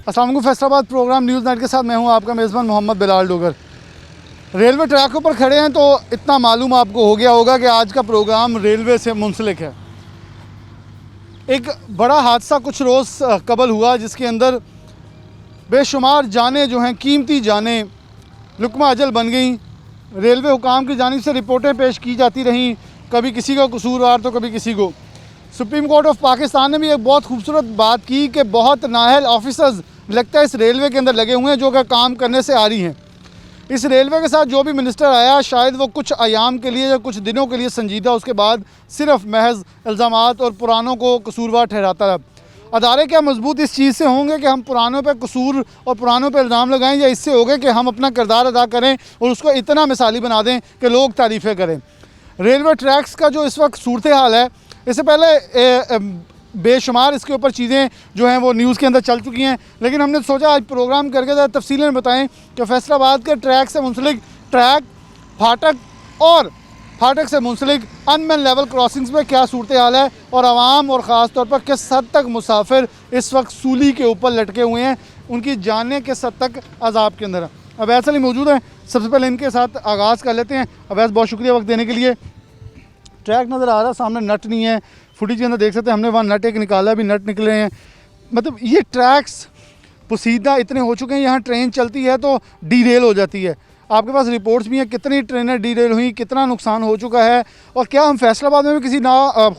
अस्सलाम वालेकुम। Faisalabad programme news night के साथ मैं हूं आपका मेज़बान मोहम्मद बिलाल डोगर। रेलवे ट्रैकों पर खड़े हैं तो इतना मालूम आपको हो गया होगा कि आज का प्रोग्राम रेलवे से मुंसलिक है। एक बड़ा हादसा कुछ रोज़ कबल हुआ जिसके अंदर बेशुमार जानें जो हैं, कीमती जानें लुकमा अजल बन गई। रेलवे हुकाम की जानिब से रिपोर्टें पेश की जाती रहीं, कभी किसी का कसूरवार तो कभी किसी को। सुप्रीम कोर्ट ऑफ पाकिस्तान ने भी एक बहुत खूबसूरत बात की कि बहुत नाअहल ऑफिसर्स लगता है इस रेलवे के अंदर लगे हुए हैं जो कि काम करने से आ रही हैं। इस रेलवे के साथ जो भी मिनिस्टर आया शायद वो कुछ अयाम के लिए या कुछ दिनों के लिए संजीदा, उसके बाद सिर्फ महज इल्ज़ामात और पुरानों को कसूरवार ठहराता रहा। अदारे क्या मजबूत इस चीज़ से होंगे कि हम पुरानों पर कसूर और पुरानों पर इल्ज़ाम लगाएं, या इससे होंगे कि हम अपना किरदार अदा करें और उसको इतना मिसाली बना दें कि लोग तारीफ़ें करें। रेलवे ट्रैक्स का जो इस वक्त सूरत हाल है, इससे पहले बेशुमार इसके ऊपर चीज़ें जो हैं वो न्यूज़ के अंदर चल चुकी हैं, लेकिन हमने सोचा आज प्रोग्राम करके ज़रा तफसील में बताएं कि फैसलाबाद के ट्रैक से मुंसलिक ट्रैक, फाटक और फाटक से मुंसलिक अनमेन लेवल क्रॉसिंग्स में क्या सूरत हाल है और आवाम और ख़ास तौर पर किस हद तक मुसाफिर इस वक्त सूली के ऊपर लटके हुए हैं, उनकी जानें किस हद तक अजाब के अंदर है। अवैस अली मौजूद हैं, सबसे पहले इनके साथ आगाज़ कर लेते हैं। अवैस, बहुत शुक्रिया वक्त देने के लिए। ट्रैक नज़र आ रहा है, सामने नट नहीं है, फुटेज के अंदर देख सकते हैं, हमने वहाँ नट एक निकाला, भी नट निकले हैं। मतलब ये ट्रैक्स पोसीदा इतने हो चुके हैं, यहाँ ट्रेन चलती है तो डीरेल हो जाती है। आपके पास रिपोर्ट्स भी हैं कितनी ट्रेनें डीरेल हुई, कितना नुकसान हो चुका है, और क्या हम फैसलाबाद में भी किसी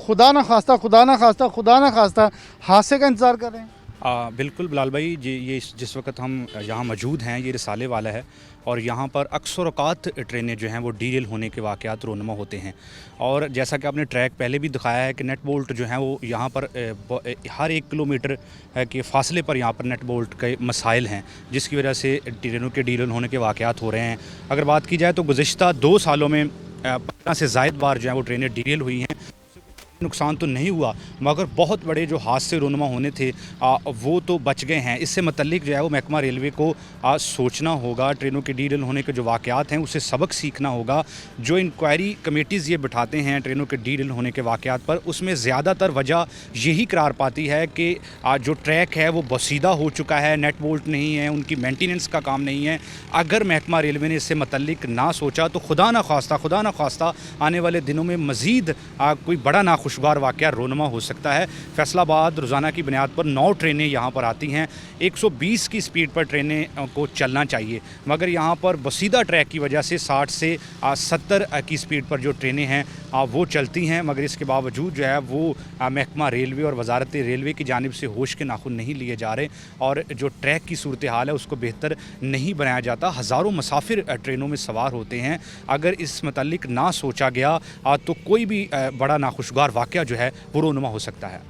खुदा ना खास्ता हादसे का इंतज़ार कर रहे हैं? बिल्कुल बिलाल भाई जी, ये जिस वक्त हम यहाँ मौजूद हैं ये रिसाले वाला है और यहाँ पर अक्सर औक़ात ट्रेनें जो हैं वो डीरेल होने के वाक़यात रोनमा होते हैं। और जैसा कि आपने ट्रैक पहले भी दिखाया है कि नेट बोल्ट जो हैं वो यहाँ पर हर 1 किलोमीटर के फ़ासले पर यहाँ पर नेट बोल्ट के मसाइल हैं, जिसकी वजह से ट्रेनों के डीरेल होने के वाक़यात हो रहे हैं। अगर बात की जाए तो गुज़िश्ता 2 सालों में 15 से ज़ायद बार जो है वो ट्रेनें डीरेल हुई हैं। नुकसान तो नहीं हुआ मगर बहुत बड़े जो हादसे रोनुमा होने थे वो तो बच गए हैं। इससे मतलब जो है वो महकमा रेलवे को सोचना होगा, ट्रेनों के डीरेल होने के जो वाक़यात हैं उससे सबक सीखना होगा। जो इंक्वायरी कमेटीज़ ये बिठाते हैं ट्रेनों के डीरेल होने के वाक़यात पर, उसमें ज़्यादातर वजह यही करार पाती है कि जो ट्रैक है वो बसीदा हो चुका है, नेट बोल्ट नहीं है, उनकी मेंटेनेंस का काम नहीं है। अगर महकमा रेलवे ने इससे मतलब ना सोचा तो खुदा ना खास्ता आने वाले दिनों में मज़ीद कोई बड़ा नाखुशगवार वाक़या रोनमा हो सकता है। फैसलाबाद रोज़ाना की बुनियाद पर 9 ट्रेनें यहाँ पर आती हैं। 120 की स्पीड पर ट्रेनें को चलना चाहिए, मगर यहाँ पर बसीदा ट्रैक की वजह से 60 से 70 की स्पीड पर जो ट्रेनें हैं वो चलती हैं। मगर इसके बावजूद जो है वो महकमा रेलवे और वजारत रेलवे की जानिब से होश के नाखुन नहीं लिए जा रहे और जो ट्रैक की सूरत हाल है उसको बेहतर नहीं बनाया जाता। हज़ारों मुसाफिर ट्रेनों में सवार होते हैं। अगर इस मतलब ना सोचा गया तो कोई भी बड़ा नाखुशगवार वाक़या जो है वो रोनुमा हो सकता है।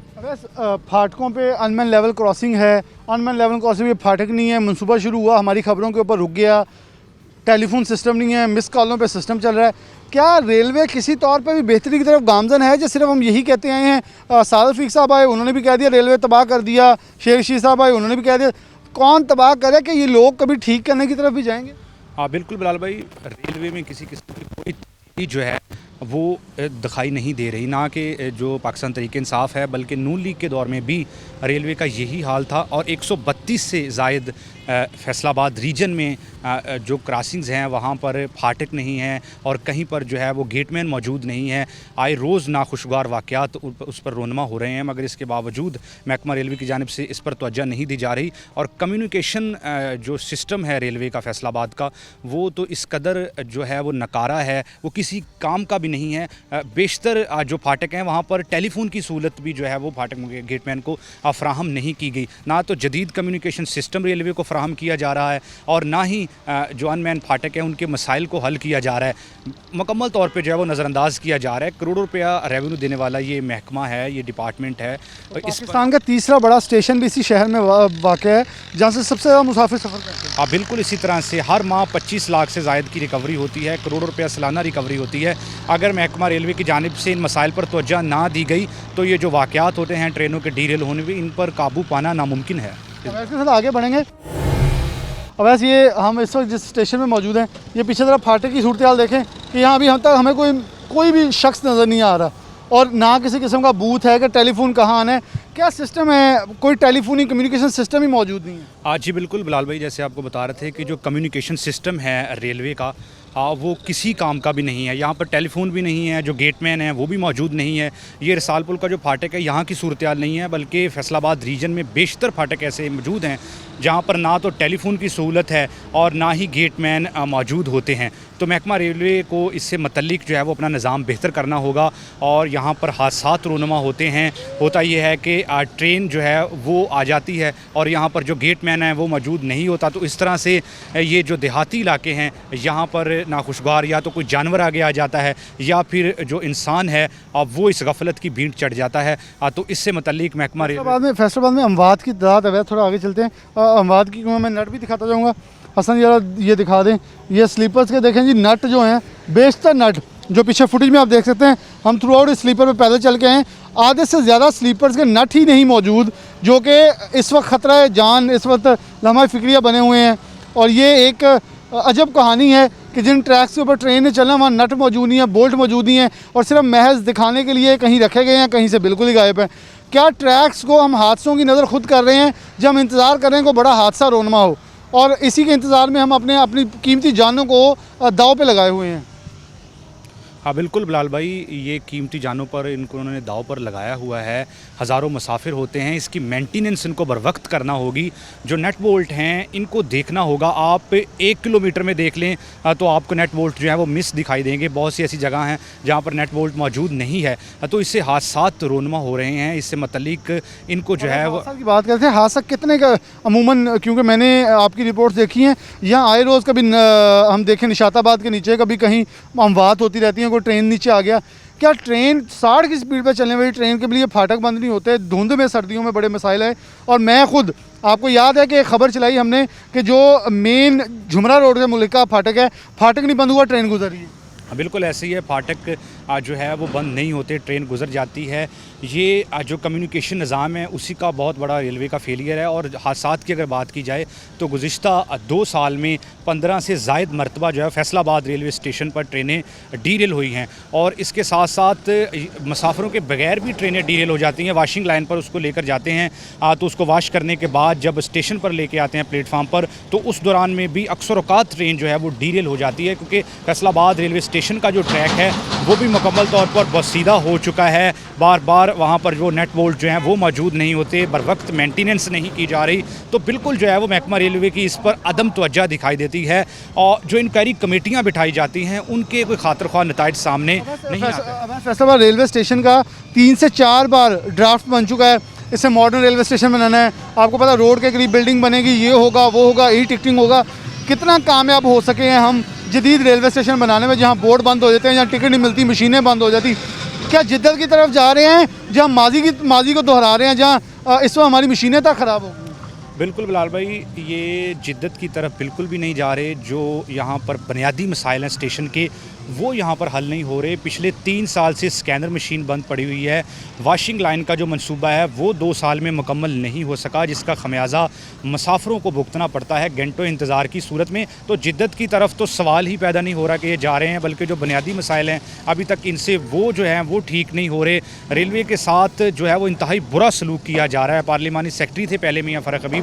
फाटकों पे अनमेन लेवल क्रॉसिंग है, अनमेन लेवल क्रॉसिंग पे फाटक नहीं है, मनसूबा शुरू हुआ, हमारी खबरों के ऊपर रुक गया, टेलीफोन सिस्टम नहीं है, मिस कॉलों पे सिस्टम चल रहा है। क्या रेलवे किसी तौर पे भी बेहतरी की तरफ गामजन है, जो सिर्फ हम यही कहते आए हैं? सादत फ़ीक साहब आए, उन्होंने भी कह दिया रेलवे तबाह कर दिया, शेर रशीद साहब आए, उन्होंने भी कह दिया। कौन तबाह करे कि ये लोग कभी ठीक करने की तरफ भी जाएंगे? हाँ बिल्कुल बिलाल भाई, रेलवे में किसी किस्म की कोई जो है वो दिखाई नहीं दे रही, ना कि जो पाकिस्तान तहरीक इंसाफ है बल्कि नून लीग के दौर में भी रेलवे का यही हाल था। और 132 से ज़ायद फैसलाबाद रीजन में जो क्रॉसिंग्स हैं वहाँ पर फाटक नहीं है और कहीं पर जो है वो गेटमैन मौजूद नहीं है। आए रोज़ नाखुशगवार वाक़यात उस पर रोनमा हो रहे हैं, मगर इसके बावजूद महकमा रेलवे की जानिब से इस पर तवज्जो नहीं दी जा रही। और कम्युनिकेशन जो सिस्टम है रेलवे का फैसलाबाद का, वो तो इस कदर जो है वो नकारा है, वो किसी काम का भी नहीं है। बेशतर जो फाटक हैं वहाँ पर टेलीफोन की सहूलत भी जो है वो फाटक गेटमैन को फ़राहम नहीं की गई। ना तो जदीद कम्युनिकेशन सिस्टम रेलवे को फ़राहम किया जा रहा है और ना ही जो अनमैन फाटक है उनके मसाइल को हल किया जा रहा है। मुकम्मल तौर पे जो है वो नज़रअंदाज किया जा रहा है। करोड़ों रुपया रेवेन्यू देने वाला ये महकमा है, ये डिपार्टमेंट है। पाकिस्तान का तीसरा बड़ा स्टेशन भी इसी शहर में वाक़ है जहाँ से सबसे ज़्यादा मुसाफिर सफ़र करते हैं। हाँ बिल्कुल, इसी तरह से हर माह 25 लाख से ज़ायद की रिकवरी होती है, करोड़ों रुपया सालाना रिकवरी होती है। अगर महकमा रेलवे की जानिब से इन मसाइल पर तवज्जो ना दी गई तो ये जो वाक़यात होते हैं ट्रेनों के डीरेल होने में, इन पर काबू पाना नामुमकिन है। इसके साथ आगे बढ़ेंगे। अब वैसे ये हम इस वक्त जिस स्टेशन में मौजूद हैं, ये पीछे तरफ फाटक की सूरत हाल देखें कि यहाँ अभी हम तक हमें कोई भी शख्स नज़र नहीं आ रहा और ना किसी किस्म का बूथ है कि टेलीफोन कहाँ आना है। क्या सिस्टम है, कोई टेलीफोनी कम्युनिकेशन सिस्टम ही मौजूद नहीं है? आज जी बिल्कुल बिलाल भाई, जैसे आपको बता रहे थे कि जो कम्युनिकेशन सिस्टम है रेलवे का, वो किसी काम का भी नहीं है। यहाँ पर टेलीफोन भी नहीं है, जो गेटमैन है वो भी मौजूद नहीं है। ये रसालपुर का जो फाटक है यहाँ की सूरत हाल नहीं है, बल्कि फैसलाबाद रीजन में बेशतर फाटक ऐसे मौजूद हैं जहाँ पर ना तो टेलीफोन की सहूलत है और ना ही गेटमैन मौजूद होते हैं। तो महकमा रेलवे को इससे मतल्लिक जो है वो अपना निज़ाम बेहतर करना होगा। और यहाँ पर हादसात रोनुमा होते हैं। होता ये है कि ट्रेन जो है वो आ जाती है और यहाँ पर जो गेटमैन है वो मौजूद नहीं होता। तो इस तरह से ये जो देहाती इलाके हैं यहाँ पर नाखुशगवार या तो कोई जानवर आगे आ जाता है या फिर जो इंसान है वो इस गफलत की भीड़ चढ़ जाता है। तो इससे मतल्लिक महकमा रेलवे फैसलाबाद में अमवात की तादाद है, थोड़ा आगे चलते हैं। अमवात की मैं नट भी दिखाता जाऊँगा। हसन जरा ये दिखा दें, ये स्लीपर्स के देखें जी, नट जो हैं बेशतर नट जो पीछे फुटेज में आप देख सकते हैं। हम थ्रू आउट स्लीपर पे पैदल चल के हैं, आधे से ज़्यादा स्लीपर्स के नट ही नहीं मौजूद, जो कि इस वक्त ख़तरा है जान, इस वक्त लम्हा फ़िक्रिया बने हुए हैं। और ये एक अजब कहानी है कि जिन ट्रैक्स के ऊपर ट्रेन ने चलना वहाँ नट मौजूद नहीं है, बोल्ट मौजूद नहीं है और सिर्फ महज दिखाने के लिए कहीं रखे गए हैं, कहीं से बिल्कुल ही गायब हैं। क्या ट्रैक्स को हम हादसों की नज़र खुद कर रहे हैं जब हम इंतज़ार कर रहे हैं कोई बड़ा हादसा रोनमा हो, और इसी के इंतज़ार में हम अपनी कीमती जानों को दाव पे लगाए हुए हैं? हाँ बिल्कुल बिलाल भाई, ये कीमती जानों पर इनको उन्होंने दाव पर लगाया हुआ है। हज़ारों मुसाफिर होते हैं, इसकी मेंटेनेंस इनको बर वक्त करना होगी। जो नेट बोल्ट हैं इनको देखना होगा। आप 1 किलोमीटर में देख लें तो आपको नेट बोल्ट जो है वो मिस दिखाई देंगे। बहुत सी ऐसी जगह हैं जहाँ पर नेट बोल्ट मौजूद नहीं है। तो इससे हादसात रोनमा हो रहे हैं। इससे मतलब इनको जो है वो की बात करते हैं, हादसा कितने का अमूमन, क्योंकि मैंने आपकी रिपोर्ट देखी है, यहाँ आए रोज़ कभी हम देखें निशाताबाद के नीचे कभी कहीं अमवात होती रहती है, कोई ट्रेन नीचे आ गया। क्या ट्रेन 60 की स्पीड पर चलने वाली ट्रेन के लिए फाटक बंद नहीं होते? धुंध में सर्दियों में बड़े मसाइल है। और मैं खुद, आपको याद है कि एक खबर चलाई हमने कि जो मेन झुमरा रोड के मुल्क का फाटक है, फाटक नहीं बंद हुआ, ट्रेन गुजर रही है। बिल्कुल ऐसे ही है, फाटक जो है वो बंद नहीं होते, ट्रेन गुजर जाती है। ये जो कम्युनिकेशन निज़ाम है उसी का बहुत बड़ा रेलवे का फेलियर है। और हादसात की अगर बात की जाए तो गुज़िश्ता 2 साल में 15 से ज़ायद मरतबा जो है फैसलाबाद रेलवे स्टेशन पर ट्रेनें डीरेल हुई हैं। और इसके साथ साथ मुसाफिरों के बगैर भी ट्रेनें डीरेल हो जाती हैं। वाशिंग लाइन पर उसको लेकर जाते हैं तो उसको वाश करने के बाद जब स्टेशन पर लेके आते हैं प्लेटफार्म पर, तो उस दौरान में भी अक्सर औक़ात ट्रेन जो है वो डीरेल हो जाती है, क्योंकि फैसलाबाद रेलवे स्टेशन का जो ट्रैक है वो भी मुकम्मल तौर पर बसीदा हो चुका है। बार बार वहाँ पर जो नेट बोल्ट जो हैं वो मौजूद नहीं होते, बर वक्त मेंटेनेंस नहीं की जा रही। तो बिल्कुल जो है वो महकमा रेलवे की इस पर अदम तवज्जो दिखाई देती है। और जो इंक्वायरी कमेटियाँ बिठाई जाती हैं उनके कोई खातिर ख्वाह नताइज सामने नहीं आते। फैसलाबाद रेलवे स्टेशन का 3 से 4 बार ड्राफ्ट बन चुका है, इससे मॉडर्न रेलवे स्टेशन बनाना है। आपको पता, रोड के करीब बिल्डिंग बनेगी, ये होगा वो होगा, ई टिकटिंग होगा। कितना कामयाब हो सके हैं हम जदीद रेलवे स्टेशन बनाने में, जहाँ बोर्ड बंद हो जाते हैं, जहाँ टिकट नहीं मिलती, मशीनें बंद हो जाती? क्या जिद्दत की तरफ जा रहे हैं जहाँ माजी को दोहरा रहे हैं, जहाँ इस वक्त हमारी मशीनें तक ख़राब हो गई? बिल्कुल बिलाल भाई, ये जिद्दत की तरफ बिल्कुल भी नहीं जा रहे। जो यहाँ पर बुनियादी मसाइल हैं स्टेशन के, वो यहाँ पर हल नहीं हो रहे। पिछले 3 साल से स्कैनर मशीन बंद पड़ी हुई है। वाशिंग लाइन का जो मंसूबा है वो 2 साल में मुकम्मल नहीं हो सका, जिसका खमियाजा मुसाफिरों को भुगतना पड़ता है घंटों इंतज़ार की सूरत में। तो जिद्दत की तरफ तो सवाल ही पैदा नहीं हो रहा कि ये जा रहे हैं, बल्कि जो बुनियादी मसाइल हैं अभी तक इनसे वो जो हैं वो ठीक नहीं हो रहे। रेलवे के साथ जो है वो इंतहाई बुरा सलूक किया जा रहा है। पार्लिमानी सेक्रेटरी थे पहले मियां फ़ारूक हबीब,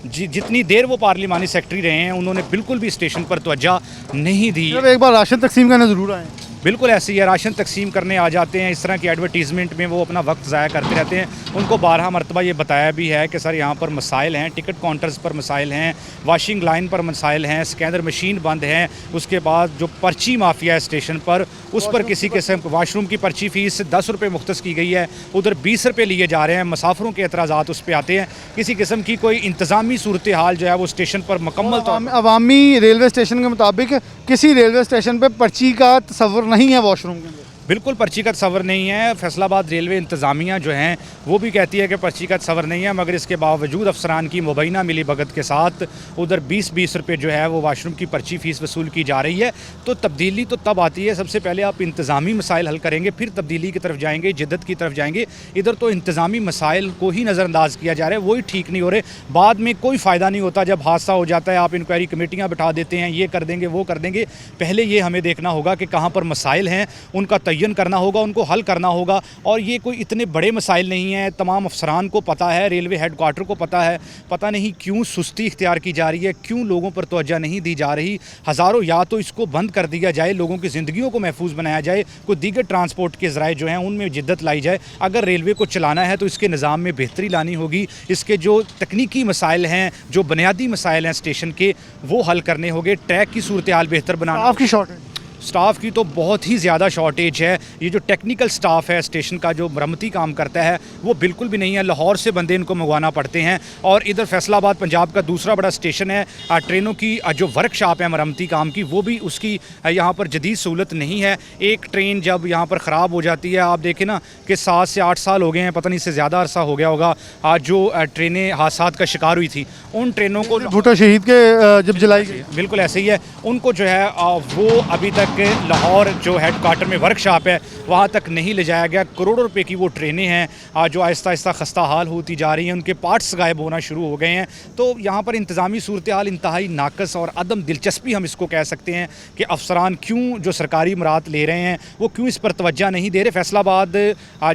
जितनी देर वो पार्लिमानी सेक्रेटरी रहे हैं उन्होंने बिल्कुल भी स्टेशन पर तवज्जो नहीं दी। एक बार राशन तकसीम करने ज़रूर आए। बिल्कुल ऐसे ही है, राशन तकसीम करने आ जाते हैं। इस तरह की एडवर्टीज़मेंट में वो अपना वक्त ज़ाया करते रहते हैं। उनको 12 मरतबा ये बताया भी है कि सर यहाँ पर मसाइल हैं, टिकट काउंटर्स पर मसाइल हैं, वाशिंग लाइन पर मसाइल हैं, स्कैनर मशीन बंद हैं। उसके बाद जो पर्ची माफिया है स्टेशन पर, उस पर किसी किस्म वाशरूम की पर्ची फ़ीस 10 रुपये मुख्तस की गई है, उधर 20 रुपये लिए जा रहे हैं। मुसाफिरों के एतराज़ात उस पर आते हैं। किसी किस्म की कोई इंतज़ामी सूरत हाल जो है वो स्टेशन पर मुकम्मल तौर अवामी रेलवे स्टेशन के मुताबिक किसी रेलवे स्टेशन पर पर्ची का तस्वर नहीं है वॉशरूम के अंदर। बिल्कुल पर्ची का तस्वर नहीं है। फैसलाबाद रेलवे इंतज़ामिया जो हैं वो भी कहती है कि पर्ची का तस्वर नहीं है, मगर इसके बावजूद अफसरान की मुबैना मिली भगत के साथ उधर 20-20 रुपये जो है वो वाशरूम की पर्ची फ़ीस वसूल की जा रही है। तो तब्दीली तो तब आती है, सबसे पहले आप इंतज़ामी मसाइल हल करेंगे, फिर तब्दीली की तरफ जाएंगे, जिद्दत की तरफ जाएंगे। इधर तो इंतज़ामी मसाइल को ही नज़रअंदाज किया जा रहा है, वही ठीक नहीं हो रहे। बाद में कोई फ़ायदा नहीं होता, जब हादसा हो जाता है आप इंक्वायरी कमेटियाँ बिठा देते हैं, ये कर देंगे वो कर देंगे। पहले ये हमें देखना होगा कि कहाँ पर मसाइल हैं, उनका मुतय्यन करना होगा, उनको हल करना होगा। और ये कोई इतने बड़े मसाइल नहीं हैं, तमाम अफसरान को पता है, रेलवे हेड क्वार्टर को पता है। पता नहीं क्यों सुस्ती इख्तियार की जा रही है, क्यों लोगों पर तवज्जो नहीं दी जा रही। हज़ारों, या तो इसको बंद कर दिया जाए, लोगों की ज़िंदगियों को महफूज बनाया जाए, कोई दीगर ट्रांसपोर्ट के ज़राए जो हैं उनमें जिद्दत लाई जाए। अगर रेलवे को चलाना है तो इसके निज़ाम में बेहतरी लानी होगी, इसके जो तकनीकी मसाइल हैं, जो बुनियादी मसाइल हैं स्टेशन के, वो हल करने होंगे। ट्रैक की सूरत हाल बेहतर बनाना। आपकी शॉर्टेज स्टाफ की तो बहुत ही ज़्यादा शॉर्टेज है। ये जो टेक्निकल स्टाफ है स्टेशन का, जो मरम्मती काम करता है, वो बिल्कुल भी नहीं है। लाहौर से बंदे इनको मंगवाना पड़ते हैं। और इधर फैसलाबाद पंजाब का दूसरा बड़ा स्टेशन है, ट्रेनों की जो वर्कशॉप है मरम्मती काम की, वो भी उसकी यहाँ पर जदीद सहूलत नहीं है। एक ट्रेन जब यहाँ पर ख़राब हो जाती है, आप देखें ना कि 7 से 8 साल हो गए हैं, पता नहीं इससे ज़्यादा अरसा हो गया होगा, आज जो ट्रेनें हादसात का शिकार हुई थी, उन ट्रेनों को भुट्टो शहीद के जब जलाई गई, बिल्कुल ऐसे ही है, उनको जो है वो अभी तक लाहौर जो हेड क्वार्टर में वर्कशॉप है वहाँ तक नहीं ले जाया गया। करोड़ों रुपए की वो ट्रेनें हैं जो आहिस्ता आहिस्ता खस्ता हाल होती जा रही हैं, उनके पार्ट्स गायब होना शुरू हो गए हैं। तो यहाँ पर इंतज़ामी सूरत हाल इंतहाई नाकस और अदम दिलचस्पी हम इसको कह सकते हैं कि अफसरान क्यों जो सरकारी मुराद ले रहे हैं वो क्यों इस पर तवज्जो नहीं दे रहे। फैसलाबाद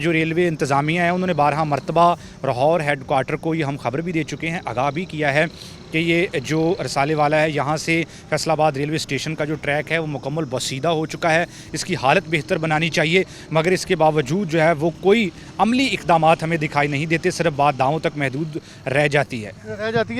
जो रेलवे इंतज़ामिया है उन्होंने 12 मरतबा लाहौर हेड क्वार्टर को ये हम खबर भी दे चुके हैं, आगाह भी किया है कि ये जो रसाले वाला है, यहाँ से फैसलाबाद रेलवे स्टेशन का जो ट्रैक है वो मुकम्मल बसीदा हो चुका है, इसकी हालत बेहतर बनानी चाहिए। मगर इसके बावजूद जो है वो कोई अमली इक़दामात हमें दिखाई नहीं देते, सिर्फ बात दावों तक महदूद रह जाती है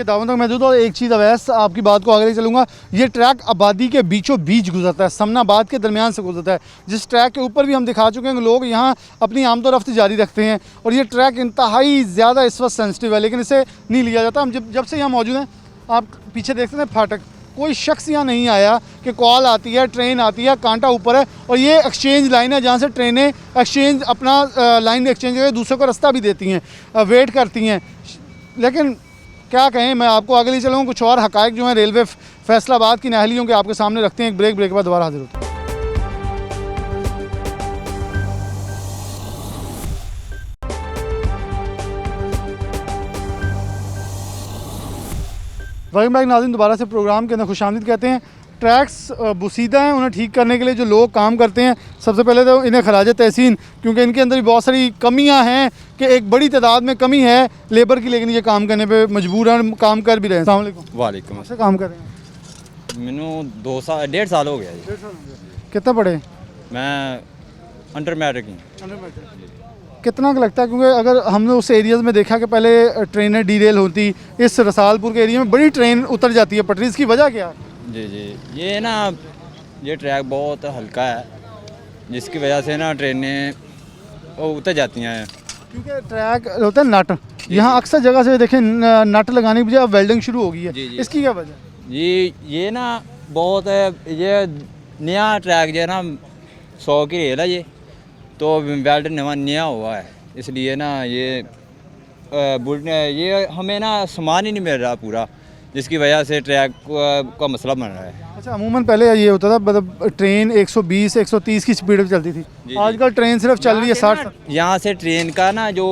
दावों तक महदूद। और एक चीज़ अवैस, आपकी बात को आगे ले चलूँगा, ये ट्रैक आबादी के बीचों बीच गुजरता है, समनाबाद के दरमियान से गुजरता है, जिस ट्रैक के ऊपर भी हम दिखा चुके हैं कि लोग यहाँ अपनी आमदोरफ्त जारी रखते हैं। और ये ट्रैक इंतहाई ज़्यादा इस वक्त सेंसिटिव है, लेकिन इसे नहीं लिया जाता। हम जब से यहाँ मौजूद हैं, आप पीछे देखते हैं फाटक, कोई शख्स यहाँ नहीं आया कि कॉल आती है, ट्रेन आती है, कांटा ऊपर है और ये एक्सचेंज लाइन है जहाँ से ट्रेनें एक्सचेंज अपना लाइन एक्सचेंज करके दूसरों को रास्ता भी देती हैं, वेट करती हैं। लेकिन क्या कहें, मैं आपको आगे ले चलूँगा, कुछ और हकायक जो हैं रेलवे फैसलाबाद की नाहलियों के आपके सामने रखते हैं। एक ब्रेक के बाद दोबारा हाजिर होते हैं। वेलकम बैक नाज़रीन, दोबारा से प्रोग्राम के अंदर खुशामदीद कहते हैं। ट्रैक्स बुसीदा हैं, उन्हें ठीक करने के लिए जो लोग काम करते हैं, सबसे पहले तो इन्हें खराज तहसीन, क्योंकि इनके अंदर भी बहुत सारी कमियां हैं कि एक बड़ी तादाद में कमी है लेबर की, लेकिन ये काम करने पे मजबूर हैं, काम कर भी रहे हैं। अस्सलाम वालेकुम। वालेकुम से काम कर रहे हैं? मैनू 1.5 साल हो गया जी। कितना पढ़े? मैं अंडर मैट्रिक हूँ। कितना का लगता है, क्योंकि अगर हमने उस एरियाज़ में देखा कि पहले ट्रेनें डीरेल होती, इस रसालपुर के एरिया में बड़ी ट्रेन उतर जाती है पटरी, इसकी वजह क्या है? जी, ये ना ये ट्रैक बहुत हल्का है, जिसकी वजह से ना ट्रेनें वो उतर जाती हैं। क्योंकि ट्रैक होता है नट, यहाँ अक्सर जगह से देखें नट लगाने की बजाय वेल्डिंग शुरू हो गई है। जी। इसकी क्या वजह? ये ना बहुत ये नया ट्रैक जो है ना 100 की रेल है ये, तो वेल्ड नया हुआ है, इसलिए ना ये हमें ना सामान ही नहीं मिल रहा पूरा, जिसकी वजह से ट्रैक का मसला बन रहा है। अच्छा, अमूमन पहले ये होता था, मतलब ट्रेन 120 130 की स्पीड पे चलती थी, जी। आजकल ट्रेन सिर्फ चल रही है 60। यहाँ से ट्रेन का ना जो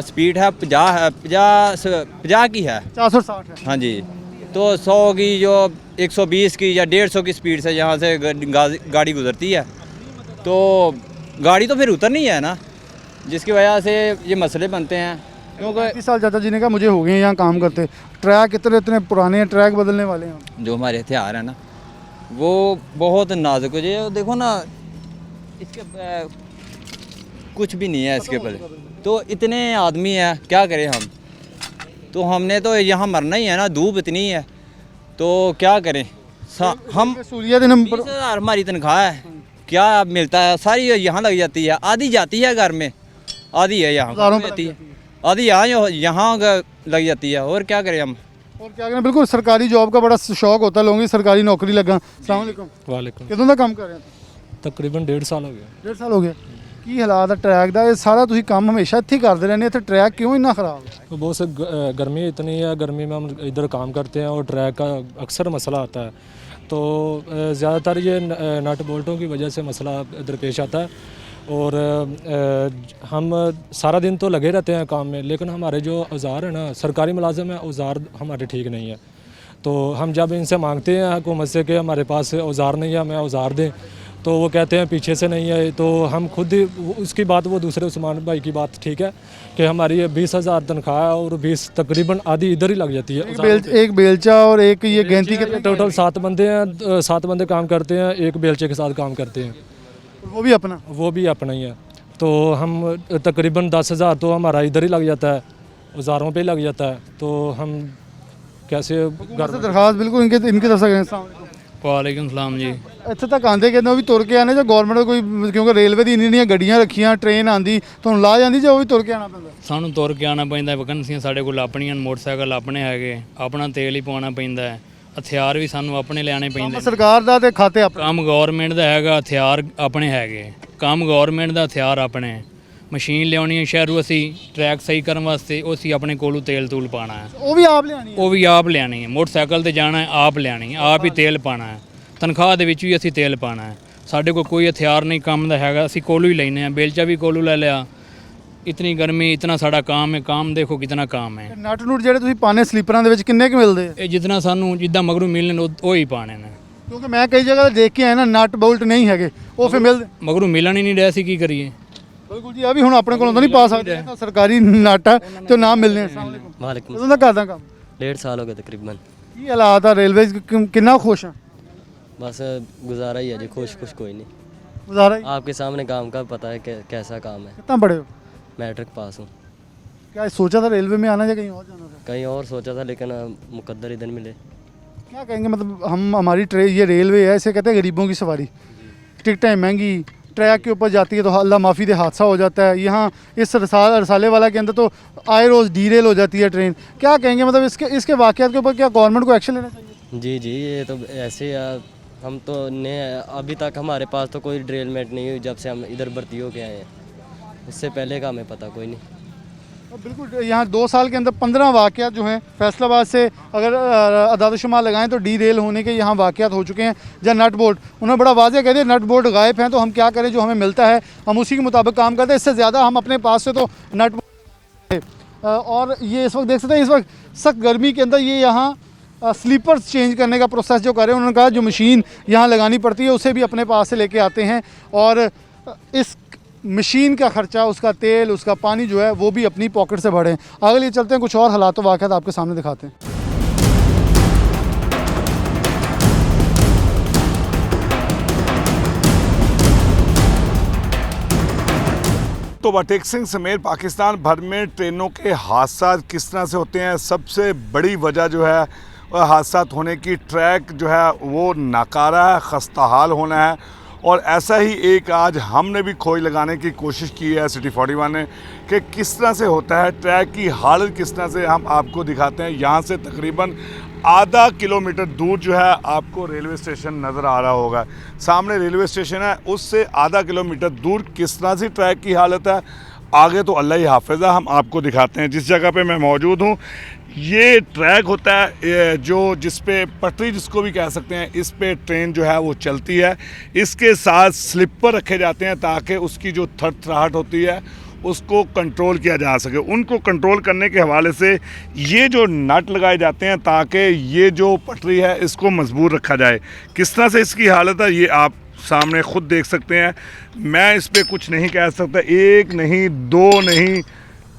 स्पीड है 50 की है, 460 है। हाँ जी। तो 100 की जो 120 की या 150 की स्पीड से यहाँ से गाड़ी गुजरती है, तो गाड़ी तो फिर उतरनी है ना, जिसकी वजह से ये मसले बनते हैं। क्योंकि 30 साल चाचा जी ने कहा मुझे हो गए हैं यहाँ काम करते, ट्रैक इतने पुराने हैं, ट्रैक बदलने वाले हैं। जो हमारे हथियार हैं ना वो बहुत नाजुक है, ये देखो ना इसके कुछ भी नहीं है इसके ऊपर, तो इतने आदमी हैं, क्या करें हम, तो हमने तो यहाँ मरना ही है ना, धूप इतनी है तो क्या करें। हम सहूलियत इन्हें 20,000 हमारी तनख्वाह है, क्या मिलता है, सारी यहाँ लग जाती है, आधी जाती है घर में, आधी है यहाँ जाती है, आधी यहाँ लग जाती है, और क्या करें हम। और क्या करें, बिल्कुल सरकारी जॉब का बड़ा शौक होता है लोगों की, सरकारी नौकरी लगा। अस्सलाम वालेकुम। वालेकुम। कितों का काम कर रहे हैं? तकरीबन 1.5 साल हो गया। 1.5 साल हो गया। की हालात है ट्रैक ਦਾ? ਇਹ ਸਾਰਾ ਤੁਸੀਂ ਕੰਮ हमेशा ਇੱਥੇ ਕਰਦੇ ਰਹਿੰਦੇ, ਇੱਥੇ ट्रैक क्यों इतना ख़राब है? तो बहुत से गर्मी इतनी है, गर्मी में हम इधर काम करते हैं और ट्रैक का अक्सर मसला आता है, तो ज़्यादातर ये नट बोल्टों की वजह से मसला इधर पेश आता है। और हम सारा दिन तो लगे रहते हैं काम में, लेकिन हमारे जो औज़ार हैं ना, सरकारी मुलाजिम है, औज़ार हमारे ठीक नहीं है, तो हम जब इनसे मांगते हैं हुकूमत से कि हमारे पास औज़ार नहीं है, हमें औज़ार दें, तो वो कहते हैं पीछे से नहीं है, तो हम खुद ही उसकी बात, वो दूसरे उस्मान भाई की बात ठीक है कि हमारी ये 20,000 तनख्वाह है और 20 तकरीबन आधी इधर ही लग जाती है। एक बेलचा और एक ये गेंती के टोटल 7 बंदे हैं, 7 बंदे काम करते हैं, एक बेलचे के साथ काम करते हैं, वो भी अपना। वो भी अपना ही है। तो हम तकरीबन 10,000 तो हमारा इधर ही लग जाता है, औजारों पे ही लग जाता है। तो हम कैसे घर में दरखास्त बिल्कुल इनकी तरफ से करें। अस्सलाम वालेकुम। वालेकुम सलाम जी। ਇੱਥੇ ਤੱਕ ਆਂਦੇ ਕਹਿੰਦੇ ਉਹ ਵੀ ਤੁਰ ਕੇ ਆਣੇ ਜਾਂ ਗਵਰਨਮੈਂਟ ਕੋਈ, ਕਿਉਂਕਿ ਰੇਲਵੇ ਦੀ ਇੰਨੀਆਂ ਗੱਡੀਆਂ ਰੱਖੀਆਂ, ਟ੍ਰੇਨ ਆਂਦੀ ਤੁਹਾਨੂੰ ਲਾ ਜਾਂਦੀ ਜਾਂ ਉਹ ਵੀ ਤੁਰ ਕੇ ਆਣਾ ਪੈਂਦਾ? ਸਾਨੂੰ ਤੁਰ ਕੇ ਆਉਣਾ ਪੈਂਦਾ, ਵੈਕੈਂਸੀਆਂ ਸਾਡੇ ਕੋਲ ਆਪਣੀਆਂ, ਮੋਟਰਸਾਈਕਲ ਆਪਣੇ ਹੈਗੇ, ਆਪਣਾ ਤੇਲ ਹੀ ਪਵਾਉਣਾ ਪੈਂਦਾ ਹੈ, ਹਥਿਆਰ ਵੀ ਸਾਨੂੰ ਆਪਣੇ ਲਿਆਣੇ ਪੈਂਦੇ। ਸਰਕਾਰ ਦਾ ਤੇ ਖਾਤੇ ਆਪਣੇ। ਕੰਮ ਗਵਰਨਮੈਂਟ ਦਾ ਹੈਗਾ, ਹਥਿਆਰ ਆਪਣੇ ਹੈਗੇ, ਕੰਮ ਗਵਰਨਮੈਂਟ ਦਾ, ਹਥਿਆਰ ਆਪਣੇ। ਮਸ਼ੀਨ ਲਿਆਉਣੀ ਹੈ ਸ਼ਹਿਰੋਂ ਅਸੀਂ ਟਰੈਕ ਸਹੀ ਕਰਨ ਵਾਸਤੇ, ਉਹ ਅਸੀਂ ਆਪਣੇ ਕੋਲੋਂ ਤੇਲ ਤੂਲ ਪਾਉਣਾ ਹੈ, ਉਹ ਵੀ ਆਪ ਲਿਆਣੀ ਹੈ। ਉਹ ਵੀ ਆਪ ਲਿਆਣੀ ਹੈ। ਮੋਟਰਸਾਈਕਲ ਤੇ ਜਾਣਾ ਹੈ, ਆਪ ਲਿਆਣੀ ਹੈ, ਆਪ ਹੀ ਤੇਲ ਪਾਉਣਾ ਹੈ, ਤਨਖਾਹ ਦੇ ਵਿੱਚ ਵੀ ਅਸੀਂ ਤੇਲ ਪਾਉਣਾ ਹੈ। ਸਾਡੇ ਕੋਲ ਕੋਈ ਹਥਿਆਰ ਨਹੀਂ ਕੰਮ ਦਾ ਹੈਗਾ, ਅਸੀਂ ਕੋਲੋਂ ਹੀ ਲੈਨੇ ਆ, ਬੇਲਚਾ ਵੀ ਕੋਲੋਂ ਲੈ ਲਿਆ। ਇਤਨੀ ਗਰਮੀ, ਇਤਨਾ ਸਾਡਾ ਕੰਮ ਹੈ, ਕੰਮ ਦੇਖੋ ਕਿਤਨਾ ਕੰਮ ਹੈ। ਨਟ ਨੂਟ ਜਿਹੜੇ ਤੁਸੀਂ ਪਾਣੇ ਸਲੀਪਰਾਂ ਦੇ ਵਿੱਚ ਕਿੰਨੇ ਕੁ ਮਿਲਦੇ ਆ? ਇਹ ਜਿਤਨਾ ਸਾਨੂੰ ਜਿੱਦਾਂ ਮਗਰੋਂ ਮਿਲਣ ਉਹ ਹੀ ਪਾਣੇ ਨੇ, ਕਿਉਂਕਿ ਮੈਂ ਕਈ ਜਗ੍ਹਾ ਤੇ ਦੇਖ ਕੇ ਆਇਆ ਨਾ, ਨਟ ਬੋਲਟ ਨਹੀਂ ਹੈਗੇ, ਉਹ ਫਿਰ ਮਿਲਦੇ। ਮਗਰੋਂ ਮਿਲਣ ਹੀ ਨਹੀਂ ਰਿਹਾ, ਸੀ ਕੀ ਕਰੀਏ। ਬਿਲਕੁਲ ਜੀ, ਆ ਵੀ ਹੁਣ ਆਪਣੇ ਕੋਲੋਂ ਤਾਂ ਨਹੀਂ ਪਾ ਸਕਦੇ, ਤਾਂ ਸਰਕਾਰੀ ਨਟ ਆ ਤੇ ਉਹ ਨਾ ਮਿਲਨੇ ਆ। ਅਸਲਾਮ ਵਾਲੇਕੁਮ। वालेकुम। ਕਦੋਂ ਦਾ ਕਰਦਾ ਕੰਮ? 1.5 साल हो गए तकरीबन। ਕੀ ਹਾਲਾਤ ਆ ਰੇਲਵੇ 'ਚ, ਕਿੰਨਾ ਖੁਸ਼ ਆ? बस गुजारा ही है जी, खुश खुश कोई नहीं। ਗੁਜ਼ਾਰਾ ही। आपके सामने काम का पता है कैसा काम है। कितना बड़े हो? मैट्रिक पास हूँ। क्या सोचा था रेलवे में आना या कहीं और जाना था? कहीं और सोचा था लेकिन मुकद्दर इधर मिले। क्या कहेंगे, मतलब हमारी ये रेलवे है, इसे कहते हैं गरीबों की सवारी। टिकटें महंगी, ट्रैक के ऊपर जाती है तो अल्लाह माफ़ी दे हादसा हो जाता है। यहाँ इस रसाले वाला के अंदर तो आए रोज़ डीरेल हो जाती है ट्रेन। क्या कहेंगे, मतलब इसके वाक़यात के ऊपर क्या गवर्नमेंट को एक्शन लेना चाहिए? जी जी, ये तो ऐसे हम तो ने अभी तक हमारे पास तो कोई ड्रिलमेंट नहीं हुई जब से हम इधर भर्ती हो के आए हैं। इससे पहले का हमें पता कोई नहीं। बिल्कुल, यहाँ 2 साल के अंदर 15 वाक़यात जो हैं फैसलाबाद से अगर अदाद-ओ-शुमार लगाएं तो डी रेल होने के यहाँ वाक़यात हो चुके हैं। जहाँ नट बोल्ट, उन्होंने बड़ा वाज़ेह कह दिया, नट बोल्ट गायब हैं तो हम क्या करें, जो हमें मिलता है हम उसी के मुताबिक काम करते हैं, इससे ज़्यादा हम अपने पास से तो नट और ये इस वक्त देख सकते हैं, इस वक्त सख्त गर्मी के अंदर ये यहाँ स्लीपर्स चेंज करने का प्रोसेस जो कर रहे हैं। उन्होंने कहा जो मशीन यहाँ लगानी पड़ती है उसे भी अपने पास से लेके आते हैं और इस मशीन का खर्चा, उसका तेल, उसका पानी जो है वो भी अपनी पॉकेट से भरें। आगे लिए चलते हैं, कुछ और हालात वाक़यात आपके सामने दिखाते हैं। तो ओवरटेक सिंह समेत पाकिस्तान भर में ट्रेनों के हादसा किस तरह से होते हैं, सबसे बड़ी वजह जो है हादसा होने की ट्रैक जो है वो नाकारा है, खस्ता हाल होना है। और ऐसा ही एक आज हमने भी खोज लगाने की कोशिश की है सिटी 41 ने कि किस तरह से होता है, ट्रैक की हालत किस तरह से हम आपको दिखाते हैं। यहाँ से तकरीबन आधा किलोमीटर दूर जो है आपको रेलवे स्टेशन नज़र आ रहा होगा, सामने रेलवे स्टेशन है, उससे आधा किलोमीटर दूर किस तरह से ट्रैक की हालत है आगे तो अल्लाह ही हाफिज़ है। हम आपको दिखाते हैं जिस जगह पे मैं मौजूद हूँ। ये ट्रैक होता है जो जिस पे पटरी जिसको भी कह सकते हैं, इस पे ट्रेन जो है वो चलती है। इसके साथ स्लीपर रखे जाते हैं ताकि उसकी जो थरथराहट होती है उसको कंट्रोल किया जा सके। उनको कंट्रोल करने के हवाले से ये जो नट लगाए जाते हैं ताकि ये जो पटरी है इसको मजबूत रखा जाए। किस तरह से इसकी हालत है ये आप सामने ख़ुद देख सकते हैं। मैं इस पर कुछ नहीं कह सकता, एक नहीं, दो नहीं,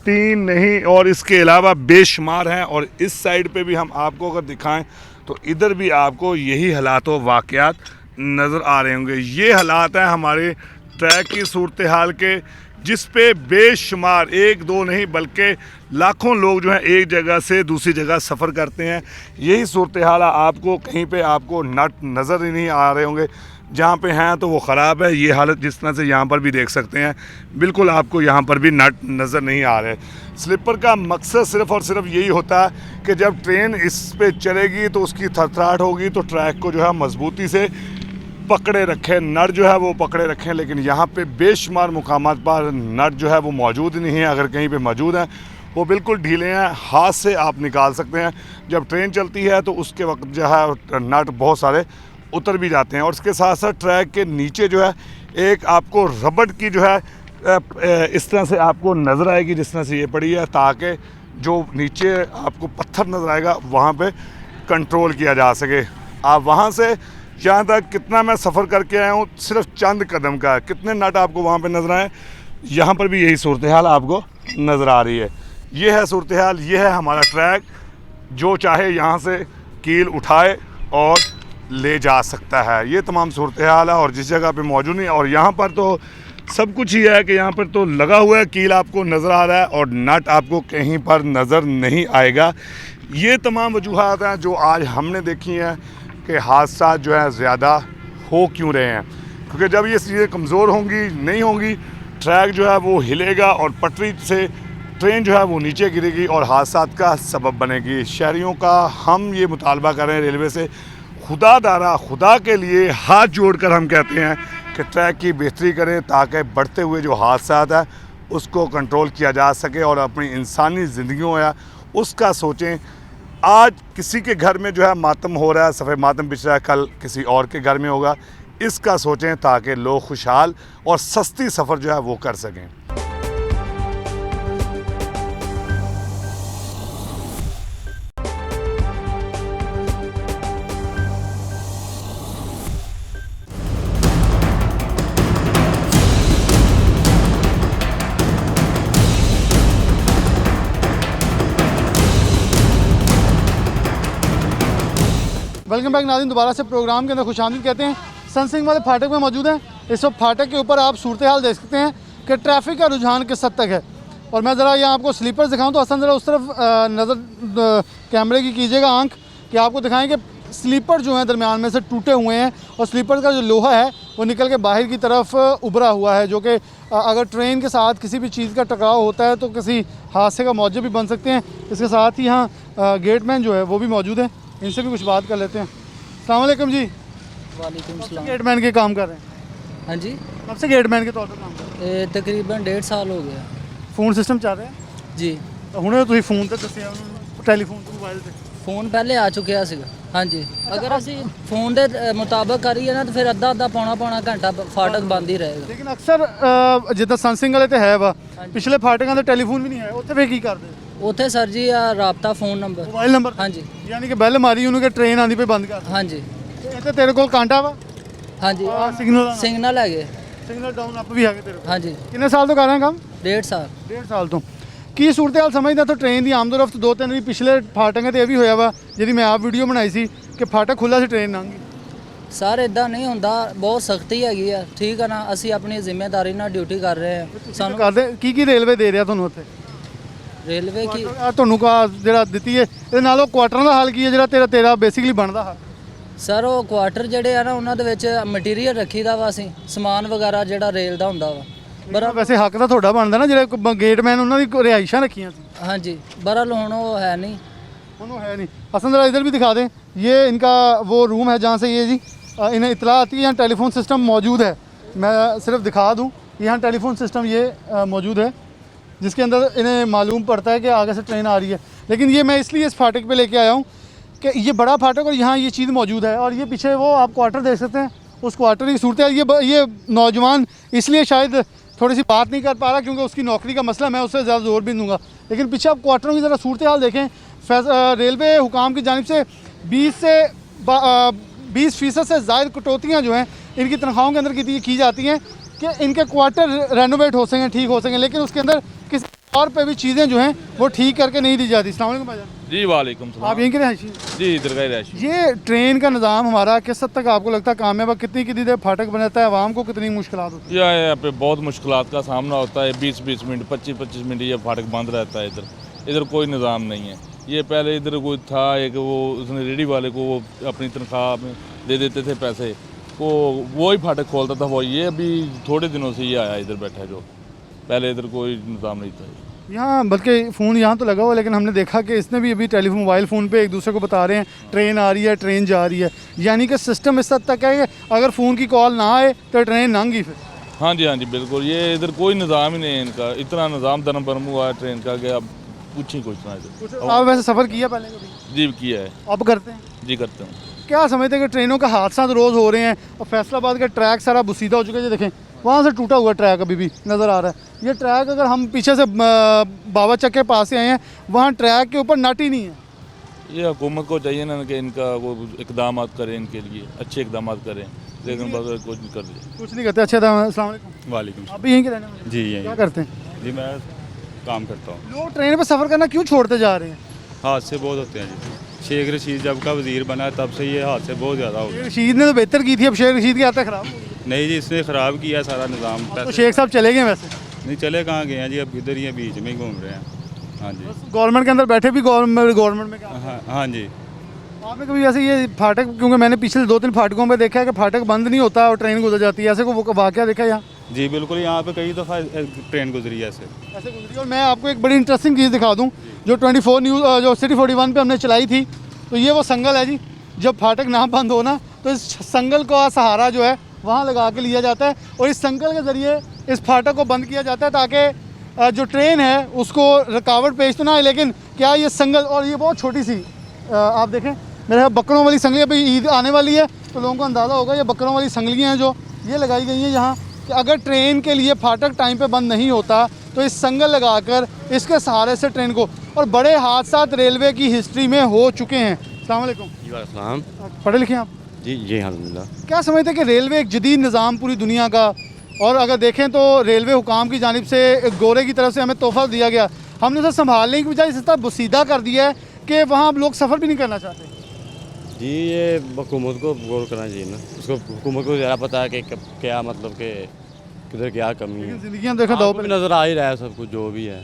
तीन नहीं और इसके अलावा बेशुमार हैं। और इस साइड पे भी हम आपको अगर दिखाएं तो इधर भी आपको यही हालात व वाक़यात नज़र आ रहे होंगे। ये हालात हैं हमारे ट्रैक की सूरत हाल के, जिस पे बेशुमार एक दो नहीं बल्कि लाखों लोग जो हैं एक जगह से दूसरी जगह सफ़र करते हैं। यही सूरत हाल है, आपको कहीं पे आपको नट नज़र ही नहीं आ रहे होंगे, जहाँ पे हैं तो वो ख़राब है। ये हालत जिस तरह से यहाँ पर भी देख सकते हैं, बिल्कुल आपको यहाँ पर भी नट नज़र नहीं आ रहे। स्लीपर का मकसद सिर्फ़ और सिर्फ यही होता है कि जब ट्रेन इस पे चलेगी तो उसकी थरथराहट होगी तो ट्रैक को जो है मजबूती से पकड़े रखें, नट जो है वो पकड़े रखें। लेकिन यहाँ पे बेशुमार मुकामात पर नट जो है वो मौजूद नहीं है। अगर कहीं पे मौजूद हैं वो बिल्कुल ढीले हैं, हाथ से आप निकाल सकते हैं। जब ट्रेन चलती है तो उसके वक्त जो है नट बहुत सारे उतर भी जाते हैं। और इसके साथ साथ ट्रैक के नीचे जो है एक आपको रबड़ की जो है इस तरह से आपको नज़र आएगी, जिस तरह से ये पड़ी है, ताकि जो नीचे आपको पत्थर नज़र आएगा वहाँ पे कंट्रोल किया जा सके। आप वहाँ से यहाँ तक कितना मैं सफ़र करके आया हूँ सिर्फ चंद कदम का। कितने नट आपको वहाँ पे नज़र आए, यहाँ पर भी यही सूरत हाल आपको नज़र आ रही है। ये है सूरत हाल, ये है हमारा ट्रैक। जो चाहे यहाँ से कील उठाए और ले जा सकता है। ये तमाम सूरत हाल है और जिस जगह पे मौजूद नहीं, और यहाँ पर तो सब कुछ ही है कि यहाँ पर तो लगा हुआ है, कील आपको नज़र आ रहा है और नट आपको कहीं पर नज़र नहीं आएगा। ये तमाम वजूहात हैं जो आज हमने देखी हैं कि हादसा जो है ज़्यादा हो क्यों रहे हैं, क्योंकि जब ये चीज़ें कमज़ोर होंगी, नहीं होंगी, ट्रैक जो है वो हिलेगा और पटरी से ट्रेन जो है वो नीचे गिरेगी और हादसा का सबब बनेगी। शहरियों का हम ये मुतालबा कर रहे हैं रेलवे से, खुदा दारा खुदा के लिए हाथ जोड़कर हम कहते हैं कि ट्रैक की बेहतरी करें ताकि बढ़ते हुए जो हादसा है उसको कंट्रोल किया जा सके और अपनी इंसानी ज़िंदगियों या उसका सोचें। आज किसी के घर में जो है मातम हो रहा है, सफ़ेद मातम बिछ रहा है, कल किसी और के घर में होगा। इसका सोचें ताकि लोग खुशहाल और सस्ती सफ़र जो है वो कर सकें। वेलकम बैक नाज़रीन, दोबारा से प्रोग्राम के अंदर खुशामदीद कहते हैं। सन सिंह वाले फाटक में मौजूद हैं। इस वक्त फाटक के ऊपर आप सूरत हाल देख सकते हैं कि ट्रैफिक का रुझान किस हद तक है। और मैं ज़रा यहाँ आपको स्लीपर्स दिखाऊँ तो असल ज़रा उस तरफ नज़र कैमरे की कीजिएगा आंख, कि आपको दिखाएं कि स्लीपर जो हैं दरमियान में से टूटे हुए हैं और स्लीपर का जो लोहा है वो निकल के बाहर की तरफ उभरा हुआ है, जो कि अगर ट्रेन के साथ किसी भी चीज़ का टकराव होता है तो किसी हादसे का मौजब भी बन सकते हैं। इसके साथ ही यहाँ गेटमैन जो है वो भी मौजूद है, इनसे भी कुछ बात कर लेते हैं। अस्सलाम वालेकुम जी। वालेकुम सलाम। गेटमैन के काम कर रहे हैं? हाँ जी, कब से गेटमैन के तौर पर काम कर रहे हैं? तकरीबन 1.5 साल हो गया फोन सिस्टम चल रहा है जी। तो हुणे ਤੁਸੀਂ ਫੋਨ ਤੇ ਦੱਸਿਆ ਟੈਲੀਫੋਨ ਤੇ ਮੋਬਾਈਲ ਤੇ फ़ोन पहले आ चुकिया ਸੀਗਾ। ਹਾਂਜੀ, अगर ਅਸੀਂ फ़ोन ਦੇ ਮੁਤਾਬਕ ਕਰੀਏ ਨਾ ਤਾਂ ਫਿਰ ਅੱਧਾ ਪੌਣਾ ਘੰਟਾ ਫਾਟਕ ਬੰਦ ਹੀ ਰਹੇਗਾ। ਲੇਕਿਨ ਅਕਸਰ ਜਿੱਦਾਂ ਸੰਤ ਸਿੰਘ ਵਾਲੇ ਤੇ ਹੈ ਵਾ, ਪਿਛਲੇ ਫਾਟਕਾਂ ਤੇ ਟੈਲੀਫੋਨ ਵੀ ਨਹੀਂ ਹੈ, ਉੱਥੇ ਫੇਰ ਕੀ ਕਰਦੇ? ਉੱਥੇ ਸਰ ਜੀ ਆ ਰਾਬਤਾ फ़ोन ਨੰਬਰ। Mobile number? ਹਾਂਜੀ ਯਾਨੀ ਕਿ ਬੈਲ ਮਾਰੀ ਉਹਨੂੰ ਕਿ ਟ੍ਰੇਨ ਆਂਦੀ ਪਈ ਬੰਦ ਕਰ। ਹਾਂਜੀ ਇੱਥੇ ਤੇਰੇ ਕੋਲ ਕਾਂਟਾ ਵਾ? ਹਾਂਜੀ ਸਿਗਨਲ सिग्नल ਹੈਗੇ। ਸਿਗਨਲ ਡਾਊਨ ਅਪ ਵੀ ਹੈਗੇ ਤੇਰੇ ਕੋਲ? ਹਾਂਜੀ ਕਿੰਨੇ ਸਾਲ ਤੋਂ ਕਰ ਰਹੇ ਕੰਮ? 1.5 ਸਾਲ। 1.5 ਸਾਲ ਤੋਂ। ਕੀ ਸੂਰਤ ਹਾਲ ਸਮਝਦਾ ਤਾਂ ਟ੍ਰੇਨ ਦੀ ਆਮਦ ਰਫਤ 2-3 ਵੀ ਪਿਛਲੇ ਫਾਟਕਾਂ ਤੇ ਇਹ ਵੀ ਹੋਇਆ ਵਾ, ਜਿਹਦੀ ਮੈਂ ਆਪ ਵੀਡੀਓ ਬਣਾਈ ਸੀ ਕਿ ਫਾਟਕ ਖੁੱਲਾ ਸੀ ਟ੍ਰੇਨ ਲੰਘ ਗਈ। ਸਰ ਇਦਾਂ ਨਹੀਂ ਹੁੰਦਾ, ਬਹੁਤ ਸਖਤੀ ਹੈਗੀ ਆ। ਠੀਕ ਆ ਨਾ, ਅਸੀਂ ਆਪਣੀ ਜ਼ਿੰਮੇਵਾਰੀ ਨਾਲ ਡਿਊਟੀ ਕਰ ਰਹੇ ਹਾਂ। ਸਾਨੂੰ ਕਰਦੇ ਕੀ ਰੇਲਵੇ ਦੇ ਰਿਹਾ ਤੁਹਾਨੂੰ ਉੱਥੇ? ਰੇਲਵੇ ਕੀ ਆ ਤੁਹਾਨੂੰ ਕਾ ਜਿਹੜਾ ਦਿੱਤੀ ਹੈ ਇਹਦੇ ਨਾਲ ਉਹ ਕੁਆਟਰਾਂ ਦਾ ਹਾਲ ਕੀ ਹੈ ਜਿਹੜਾ ਤੇਰਾ ਬੇਸਿਕਲੀ ਬਣਦਾ ਹੱਕ? ਸਰ ਉਹ ਕੁਆਟਰ ਜਿਹੜੇ ਆ ਨਾ ਉਹਨਾਂ ਦੇ ਵਿੱਚ ਮਟੀਰੀਅਲ ਰੱਖੀਦਾ ਵਾ, ਅਸੀਂ ਸਮਾਨ ਵਗੈਰਾ ਜਿਹੜਾ ਰੇਲ ਦਾ ਹੁੰਦਾ ਵਾ। ਬਰਾ ਵੈਸੇ ਹੱਕ ਤਾਂ ਤੁਹਾਡਾ ਬਣਦਾ ਨਾ, ਜਿਹੜੇ ਗੇਟਮੈਨ ਉਹਨਾਂ ਦੀ ਰਿਹਾਇਸ਼ਾਂ ਰੱਖੀਆਂ ਸੀ। ਹਾਂਜੀ, बहरहाल ਹੁਣ ਉਹ है नहीं। उन्होंने है नहीं। हसन ज़रा इधर भी दिखा दें, ये इनका वो रूम है जहाँ से ये जी इन्हें इतला आती है। यहाँ टेलीफोन सिस्टम मौजूद है, मैं सिर्फ दिखा दूँ, यहाँ टेलीफोन सिस्टम ये मौजूद है जिसके अंदर इन्हें मालूम पड़ता है कि आगे से ट्रेन आ रही है। लेकिन ये मैं इसलिए इस फाटक पे लेके आया हूँ कि ये बड़ा फाटक और यहाँ ये चीज़ मौजूद है। और ये पीछे वो आप क्वार्टर देख सकते हैं, उस क्वार्टर की सूरत है। ये नौजवान इसलिए शायद थोड़ी सी बात नहीं कर पा रहा क्योंकि उसकी नौकरी का मसला, मैं उससे ज़्यादा जोर भी दूंगा। लेकिन पीछे आप क्वार्टरों की ज़रा सूरत हाल देखें। रेलवे हुकाम की जानिब से 20% से ज़ायद कटौतियाँ जो हैं इनकी तनख्वाहों के अंदर की जाती हैं कि इनके क्वार्टर रेनोवेट हो सकें, ठीक हो सकें, लेकिन उसके अंदर किसी और पे भी चीज़ें जो हैं वो ठीक करके नहीं दी जाती। अस्सलाम वालेकुम भाईजान। जी वालेकुम सलाम। आप यहीं के रहायशी? जी इधर का ही रहायशी। ये ट्रेन का निज़ाम हमारा किस हद तक आपको लगता है कामयाब है? कितनी देर फाटक बनाता है, आवाम को कितनी मुश्किलात होती है? यहाँ पे बहुत मुश्किलात का सामना होता है। 20-20 मिनट 25-25 मिनट ये फाटक बंद रहता है। इधर कोई निज़ाम नहीं है। ये पहले इधर कोई था एक, वो उसने रेडी वाले को वो अपनी तनख्वाह में दे देते थे पैसे, वो ही फाटक खोलता था। वो ये अभी थोड़े दिनों से ये आया इधर बैठा, जो पहले इधर कोई निज़ाम नहीं था। यहाँ बल्कि फ़ोन यहाँ तो लगा हुआ, लेकिन हमने देखा कि इसने भी अभी टेलीफोन मोबाइल फ़ोन पे एक दूसरे को बता रहे हैं ट्रेन आ रही है, ट्रेन जा रही है। यानी कि सिस्टम इस हद तक है कि अगर फ़ोन की कॉल ना आए तो ट्रेन लंघी फिर। हाँ जी बिल्कुल। ये इधर कोई निज़ाम ही नहीं है इनका। इतना निज़ाम दरम बरम हुआ है ट्रेन का कि अब कुछ ही कुछ ना। आप वैसे सफ़र किया पहले कभी? जी किया है। अब करते हैं? जी करते हैं। क्या समझते हैं कि ट्रेनों का हादसा तो रोज़ हो रहे हैं और फैसलाबाद का ट्रैक सारा बुसीदा हो चुका है। देखें वहाँ से टूटा हुआ ट्रैक अभी भी नज़र आ रहा है। ये ट्रैक अगर हम पीछे से बाबा चक के पास से आए हैं, वहाँ ट्रैक के ऊपर नट ही नहीं है। ये हुकूमत को चाहिए ना कि इनका वो इकदाम करें, इनके लिए अच्छे इकदाम करें, लेकिन बस कुछ नहीं कर दिया। कुछ नहीं करते। अच्छा था, अस्सलाम वालेकुम। वालेकुम आप भी यहीं के रहने वाले हैं? जी यही क्या करते हैं? जी मैं काम करता हूँ। लोग ट्रेन पे सफ़र करना क्यों छोड़ते जा रहे हैं? हादसे बहुत होते हैं जी। शेख रशीद जब का वज़ीर बना तब से ये हादसे बहुत ज़्यादा हो गए। रशीद ने तो बेहतर की थी, अब शेख रशीद की आदत खराब हो गई। नहीं जी, इसने ख़राब किया सारा निज़ाम। तो शेख साहब चले गए वैसे। नहीं चले कहाँ गए हैं जी, अब इधर ही हैं, बीच में ही घूम रहे हैं। हाँ जी गवर्नमेंट के अंदर बैठे भी गवर्नमेंट में क्या? हाँ जी। आपने कभी ऐसे ये फाटक, क्योंकि मैंने पिछले 2-3 फाटकों में देखा है कि फाटक बंद नहीं होता और ट्रेन गुजर जाती है, ऐसे को वाक़या देखा है यहाँ? जी बिल्कुल, यहाँ पे कई दफ़ा ट्रेन गुजरी है ऐसे गुजरी। और मैं आपको एक बड़ी इंटरेस्टिंग चीज़ दिखा दूँ, जो 24 न्यूज़ जो सिटी 41 पे हमने चलाई थी। तो ये वो संगल है जी, जब फाटक ना बंद हो ना तो इस संगल का सहारा जो है वहाँ लगा के लिया जाता है और इस संगल के ज़रिए इस फाटक को बंद किया जाता है ताकि जो ट्रेन है उसको रुकावट पेश तो ना आए। लेकिन क्या ये संगल, और ये बहुत छोटी सी आप देखें मेरे यहाँ बकरों वाली संगली, अभी ईद आने वाली है तो लोगों को अंदाज़ा होगा ये बकरों वाली संगलियाँ हैं जो ये लगाई गई हैं यहाँ, कि अगर ट्रेन के लिए फाटक टाइम पे बंद नहीं होता तो इस संगल लगाकर इसके सहारे से ट्रेन को, और बड़े हादसा रेलवे की हिस्ट्री में हो चुके हैं। अस्सलाम वालेकुम। पढ़े लिखे हैं आप? जी जी अल्हम्दुलिल्लाह। क्या समझते हैं कि रेलवे एक जदीद निज़ाम पूरी दुनिया का, और अगर देखें तो रेलवे हुकाम की जानिब से एक गोरे की तरफ से हमें तोहफा दिया गया, हमने उसे संभालने की बजाय इस तरह बसीदा कर दिया है कि वहाँ अब लोग सफ़र भी नहीं करना चाहते। जी ये हुकूमत को गौर करना चाहिए ना, उसको हुकूमत को ज़रा पता है कि क्या मतलब कि किधर क्या कमी है। ज़िंदगियाँ देखो दाव पे नज़र आ ही रहा है सब कुछ जो भी है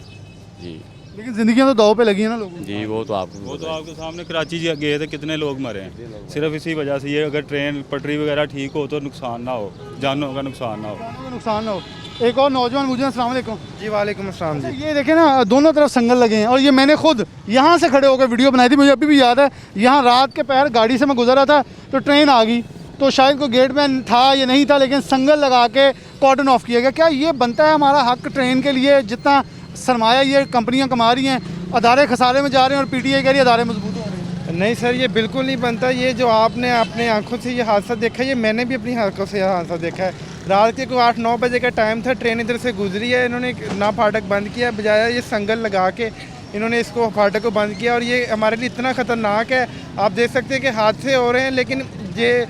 जी, लेकिन ज़िंदगियाँ तो दाव पे लगी है ना लोगों की। जी वो तो आपके सामने कराची गए थे, कितने लोग मरे हैं सिर्फ इसी वजह से। ये अगर ट्रेन पटरी वगैरह ठीक हो तो नुकसान ना हो, जानों का नुकसान ना हो। नुकसान ना हो। एक और नौजवान मुझे, अस्सलाम वालेकुम। जी वालेकुम अस्सलाम जी। ये देखें ना, दोनों तरफ संगल लगे हैं और ये मैंने खुद यहाँ से खड़े होकर वीडियो बनाई थी, मुझे अभी भी याद है। यहाँ रात के पहर गाड़ी से मैं गुजर रहा था तो ट्रेन आ गई, तो शायद कोई गेट मैन था या नहीं था, लेकिन संगल लगा के कॉर्डन ऑफ किया गया। क्या ये बनता है हमारा हक ट्रेन के लिए? जितना सरमाया ये कंपनियाँ कमा रही हैं, अदारे खसारे में जा रहे हैं और PTI कह रही है अदारे मजबूत हो रहे हैं। नहीं सर, ये बिल्कुल नहीं बनता। ये जो आपने अपने आंखों से ये हादसा देखा, ये मैंने भी अपनी आंखों से यह हादसा देखा है। रात के कोई 8-9 बजे का टाइम था, ट्रेन इधर से गुजरी है, इन्होंने ना फाटक बंद किया, बजाय ये संगल लगा के इन्होंने इसको फाटक को बंद किया। और ये हमारे लिए इतना ख़तरनाक है, आप देख सकते हैं कि हादसे हो रहे हैं, लेकिन ये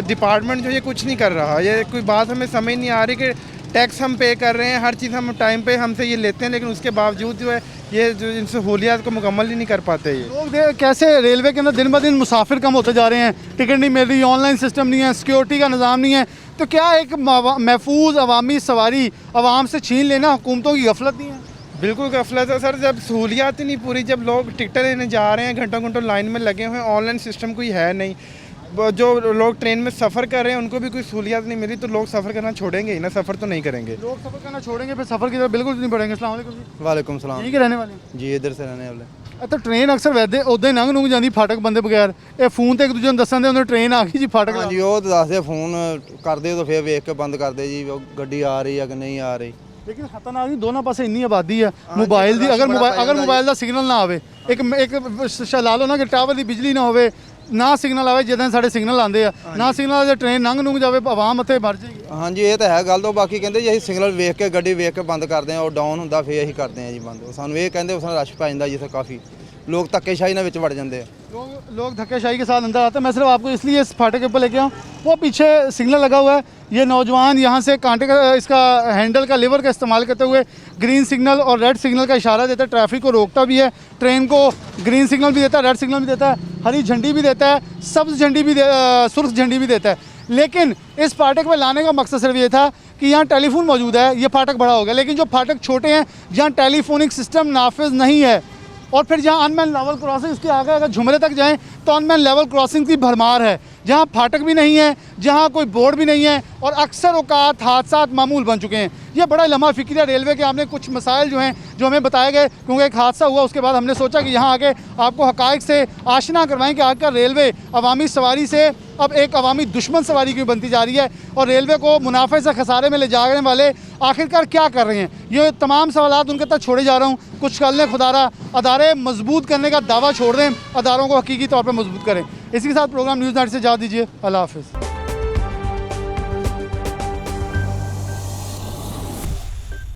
डिपार्टमेंट जो ये कुछ नहीं कर रहा। ये कोई बात हमें समझ नहीं आ रही कि टैक्स हम पे कर रहे हैं, हर चीज़ हम टाइम पे हमसे ये लेते हैं, लेकिन उसके बावजूद जो है ये जो इन सहूलियात को मुकम्मल ही नहीं कर पाते। ये लोग कैसे रेलवे के अंदर दिन ब दिन मुसाफिर कम होते जा रहे हैं, टिकट नहीं मिल रही, ऑनलाइन सिस्टम नहीं है, सिक्योरिटी का निज़ाम नहीं है। तो क्या एक महफूज अवामी सवारी आवाम से छीन लेना हुकूमतों की गफलत नहीं है? बिल्कुल गफलत है सर। जब सहूलियात ही नहीं पूरी, जब लोग टिकटें लेने जा रहे हैं, घंटों घंटों लाइन में लगे हुए हैं, ऑनलाइन सिस्टम कोई है नहीं, जो लोग ट्रेन में सफ़र कर रहे हैं उनको भी कोई सहूलियात नहीं मिली, तो लोग सफ़र करना छोड़ेंगे ही ना, सफ़र तो नहीं करेंगे। लोग सफ़र करना छोड़ेंगे फिर सफ़र की तरफ बिल्कुल नहीं बढ़ेंगे। अस्सलाम वालेकुम जी। वालेकुम सलाम। यहीं के रहने वाले? जी इधर से रहने वाले। तो ट्रेन अक्सर वैदे उदा ही लंघ लुंघ जाती फाटक बंदे बगैर, ये फोन तो एक दूजे ਨੂੰ ਦੱਸਣ ਦੇ ਉਹਨਾਂ ट्रेन आ गई जी फाटक। हाँ जी, वो तो दसदे फोन करते तो फिर वेख के बंद करते जी गड्डी आ रही है कि नहीं आ रही। लेकिन खतरनाक नहीं, दोनों पासे इन्नी आबादी है, मोबाइल दी अगर मोबाइल का सिग्नल ना आवे, एक ला लो ना कि टावर की बिजली ना होवे, ना सिग्नल आवे, जिद्दां साढ़े सिग्नल आते हैं ना सिग्नल आवे, ट्रेन लंघ लुंघ जाए आवाम उत्थे मर जाएगी। हाँ जी ये तो है गल। तो बाकी कहते जी असं सिग्नल वेख के गड्डी वेख के बंद करते हैं, और डाउन होंदा फिर असीं करते हैं जी बंद। सानूं ये कहते उस रश पै जांदा जिथे काफ़ी लोग धक्केशाही नाल विच वड़ जाते हैं। लोग धक्केशाही के साथ अंदर आते हैं। मैं सिर्फ आपको इसलिए इस फाटक के ऊपर लेके आऊँ, वो पीछे सिग्नल लगा हुआ है, ये नौजवान यहाँ से कांटे का इसका हैंडल का लीवर का इस्तेमाल करते हुए ग्रीन सिग्नल और रेड सिग्नल का इशारा देता है, ट्रैफिक को रोकता भी है, ट्रेन को ग्रीन सिग्नल भी देता है, रेड सिग्नल भी देता है, हरी झंडी भी देता है, सब्ज़ झंडी भी सुर्ख झंडी भी देता है। लेकिन इस फाटक में लाने का मकसद सिर्फ ये था कि यहाँ टेलीफोन मौजूद है, ये फाटक बड़ा हो गया, लेकिन जो फाटक छोटे हैं जहाँ टेलीफोनिक सिस्टम नाफिज नहीं है, और फिर जहाँ अनमैन लेवल क्रॉसिंग, इसके आगे अगर झुमरे तक जाएं तो अनमैन लेवल क्रॉसिंग की भरमार है, जहाँ फाटक भी नहीं है, जहाँ कोई बोर्ड भी नहीं है, और अक्सर औकात हादसात मामूल बन चुके हैं। ये बड़ा लम्हा फ़िक्र है रेलवे के। हमने कुछ मसाइल जो हैं जो हमें बताए गए, क्योंकि एक हादसा हुआ उसके बाद हमने सोचा कि यहाँ आके आपको हक़ाइक़ से आशना करवाएं कि आकर रेलवे अवामी सवारी से अब एक अवामी दुश्मन सवारी क्यों बनती जा रही है, और रेलवे को मुनाफे से खसारे में ले जाने वाले आखिरकार क्या कर रहे हैं। ये तमाम सवालात उनके तक छोड़े जा रहा हूँ। कुछ कल ने खुदारा अदारे मजबूत करने का दावा छोड़ दें, अदारों को हकीकी तौर पर मजबूत करें। इसी के साथ प्रोग्राम न्यूज़ नाइट से जा दीजिए। अल्लाह हाफ़िज़।